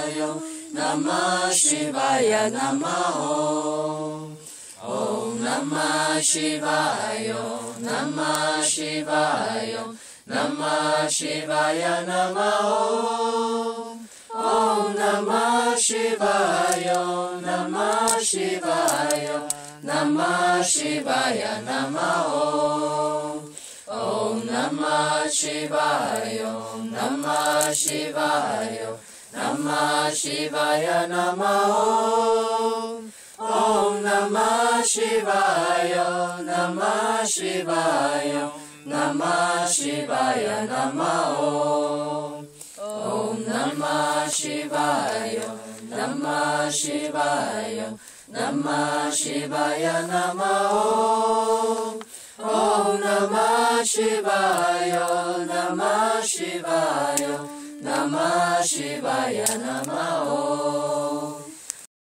Namah Shivaya Namaho. Om Namah Shivaya, Namah Shivaya, Namah Shivaya Namaho. Om Namah Shivaya, Namah Shivaya, Namah Shivaya Namaho. Om Namah Shivaya, Namah Shivaya, Namah Shivaya Namaho. Om Namah Shivaya, Namah Shivaya, Namah Shivaya Namaho. Om Namah Shivaya, Namah Shivaya, Namah Shivaya Namaho. Om Namah Shivaya, Namah Shivaya, Namah Shivaya Namaho.